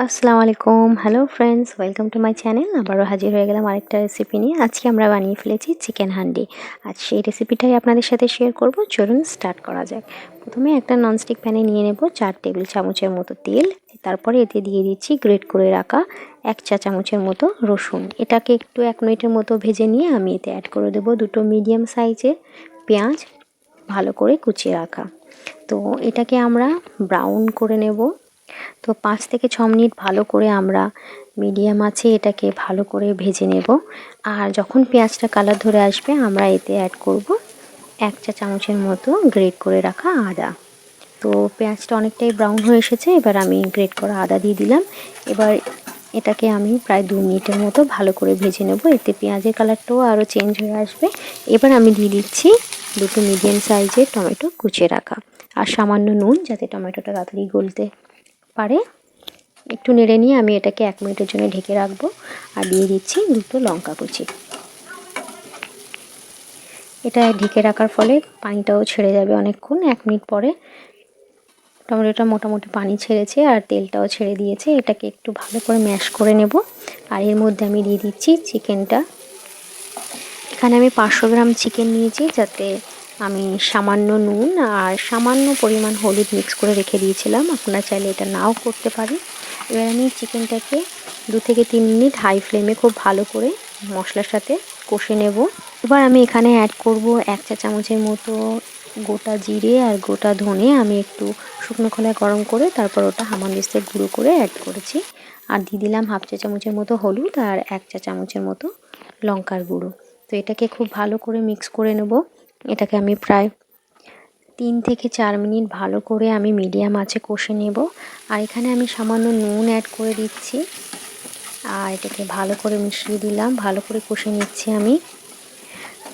আসসালামু আলাইকুম, hello friends, welcome to my channel. আবারও হাজির হয়ে গেলাম আরেকটা রেসিপি নিয়ে। আজকে আমরা বানিয়ে ফেলেছি চিকেন হান্ডি। আজ সেই রেসিপিটাই আপনাদের সাথে শেয়ার করব। চলুন স্টার্ট করা যাক। প্রথমে একটা ননস্টিক প্যানে নিয়ে নেব 4 টেবিল চামচের মতো তেল। তারপরে এতে দিয়ে দিচ্ছি গ্রেট করে রাখা 1 চা চামচের মতো রসুন। এটাকে একটু 1 মিনিটের মতো ভেজে নিয়ে আমি এতে অ্যাড করে দেবো 2টো মিডিয়াম সাইজের পেঁয়াজ, ভালো করে কুচিয়ে রাখা। তো এটাকে আমরা ব্রাউন করে নেব। তো 5 থেকে 6 মিনিট ভালো করে আমরা মিডিয়াম আঁচে এটাকে ভালো করে ভেজে নেব। আর যখন পেঁয়াজটা কালার ধরে আসবে আমরা এতে অ্যাড করব 1 চা চামচের মতো গ্রেট করে রাখা আদা। তো পেঁয়াজটা অনেকটাই ব্রাউন হয়ে এসেছে, এবার আমি গ্রেট করা আদা দিয়ে দিলাম। এবার এটাকে আমি প্রায় 2 মিনিটের মতো ভালো করে ভেজে নেব, এতে পেঁয়াজের কালারটাও আরও চেঞ্জ হয়ে আসবে। এবার আমি দিয়ে দিচ্ছি 2টো মিডিয়াম সাইজের টমেটো কুচিয়ে রাখা আর সামান্য নুন, যাতে টমেটোটা তাড়াতাড়ি গলতে পারে। একটু নেড়ে নিয়ে আমি এটাকে 1 মিনিটের জন্য ঢেকে রাখবো। আর দিয়ে দিচ্ছি 2টো লঙ্কা কুচি। এটা ঢেকে রাখার ফলে পানিটাও ছেড়ে যাবে অনেকক্ষণ। 1 মিনিট পরে টমেটোটা মোটামুটি পানি ছেড়েছে আর তেলটাও ছেড়ে দিয়েছে। এটাকে একটু ভালো করে ম্যাশ করে নেব। আর এর মধ্যে আমি দিয়ে দিচ্ছি চিকেনটা। এখানে আমি 500 গ্রাম চিকেন নিয়েছি, যাতে আমি সামান্য নুন আর সামান্য পরিমাণ হলুদ মিক্স করে রেখে দিয়েছিলাম। আপনারা চাইলে এটা নাও করতে পারেন। এবার আমি চিকেনটাকে 2 থেকে 3 মিনিট হাই ফ্লেমে খুব ভালো করে মশলার সাথে কষে নেব। এবার আমি এখানে অ্যাড করব 1 চা চামচের মতো গোটা জিরে আর গোটা ধনে। আমি একটু শুকনো খোলায় গরম করে তারপর ওটা হামানদিস্তায় গুঁড়ো করে অ্যাড করেছি। আর দিয়ে দিলাম 1/2 চা চামচের মতো হলুদ আর 1 চা চামচের মতো লঙ্কার গুঁড়ো। তো এটাকে খুব ভালো করে মিক্স করে নেব। এটাকে আমি প্রায় 3 থেকে 4 মিনিট ভালো করে আমি মিডিয়াম আঁচে কষে নেব। আর এখানে আমি সামান্য নুন অ্যাড করে দিচ্ছি আর এটাকে ভালো করে মিশিয়ে দিলাম। ভালো করে কষে নিচ্ছি আমি।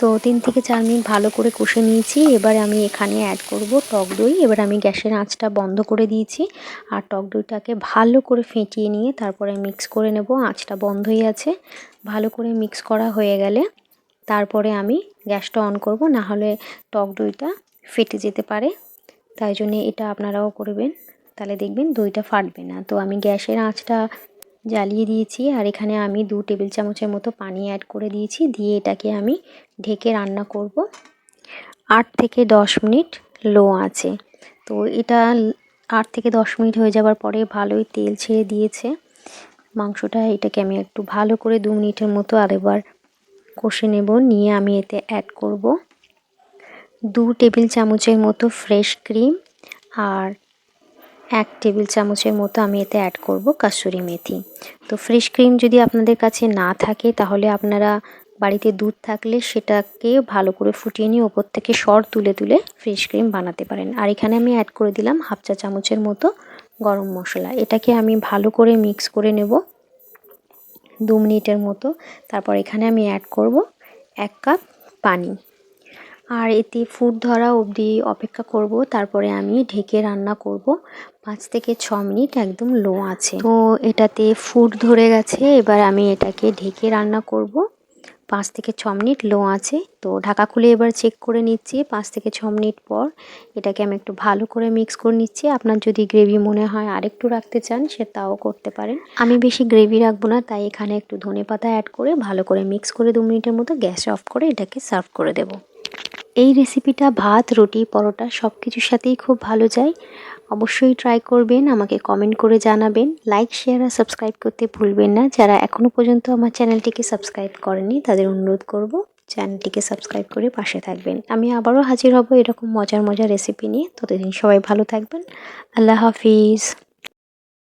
তো 3 থেকে 4 মিনিট ভালো করে কষে নিয়েছি। এবার আমি এখানে অ্যাড করব টক দই। এবার আমি গ্যাসের আঁচটা বন্ধ করে দিয়েছি আর টক দইটাকে ভালো করে ফেটিয়ে নিয়ে তারপরে মিক্স করে নেব। আঁচটা বন্ধই আছে। ভালো করে মিক্স করা হয়ে গেলে তারপরে আমি গ্যাসটা অন করব, না হলে টক দইটা ফেটে যেতে পারে। তাই জন্য এটা আপনারাও করবেন, তাহলে দেখবেন দইটা ফাটবে না। তো আমি গ্যাসের আঁচটা জ্বালিয়ে দিয়েছি আর এখানে আমি 2 টেবিল চামচের মতো পানি অ্যাড করে দিয়েছি। দিয়ে এটাকে আমি ঢেকে রান্না করব 8 থেকে 10 মিনিট লো আঁচে। তো এটা 8 থেকে 10 মিনিট হয়ে যাওয়ার পরে ভালোই তেল ছেড়ে দিয়েছে মাংসটা। এটাকে আমি একটু ভালো করে 2 মিনিটের মতো আরেকবার কষে নেব। নিয়ে আমি এতে অ্যাড করব 2 টেবিল চামচের মতো ফ্রেশ ক্রিম আর 1 টেবিল চামচের মতো আমি এতে অ্যাড করব কাসুরি মেথি। তো ফ্রেশ ক্রিম যদি আপনাদের কাছে না থাকে তাহলে আপনারা বাড়িতে দুধ থাকলে সেটাকে ভালো করে ফুটিয়ে নিয়ে ওপর থেকে সর তুলে তুলে ফ্রেশ ক্রিম বানাতে পারেন। আর এখানে আমি অ্যাড করে দিলাম 1/2 চা চামচের মতো গরম মশলা। এটাকে আমি ভালো করে মিক্স করে নেব 2 মিনিটের মতো। তারপর এখানে আমি অ্যাড করব 1 কাপ পানি। আর এতে ফুট ধরা অবধি অপেক্ষা করব। তারপরে আমি ঢেকে রান্না করব 5 থেকে 6 মিনিট একদম লো আছে। তো এটাতে ফুট ধরে গেছে। এবার আমি এটাকে ঢেকে রান্না করব 5 থেকে 6 মিনিট লো আছে। তো ঢাকা খুলে এবার চেক করে নিচ্ছি 5 থেকে 6 মিনিট পর। এটাকে আমি একটু ভালো করে মিক্স করে নিচ্ছি। আপনার যদি গ্রেভি মনে হয় আরেকটু রাখতে চান সেটাও করতে পারেন। আমি বেশি গ্রেভি রাখবো না, তাই এখানে একটু ধনেপাতা অ্যাড করে ভালো করে মিক্স করে 2 মিনিটের মতো গ্যাস অফ করে এটাকে সার্ভ করে দেব। এই রেসিপিটা ভাত, রুটি, পরোটা সব কিছুর সাথেই খুব ভালো যায়। অবশ্যই ট্রাই করবেন, আমাকে কমেন্ট করে জানাবেন। লাইক, শেয়ার আর সাবস্ক্রাইব করতে ভুলবেন না। যারা এখনও পর্যন্ত আমার চ্যানেলটিকে সাবস্ক্রাইব করেনি তাদের অনুরোধ করব চ্যানেলটিকে সাবস্ক্রাইব করে পাশে থাকবেন। আমি আবারও হাজির হব এরকম মজার মজার রেসিপি নিয়ে। ততদিন সবাই ভালো থাকবেন। আল্লাহ হাফিজ।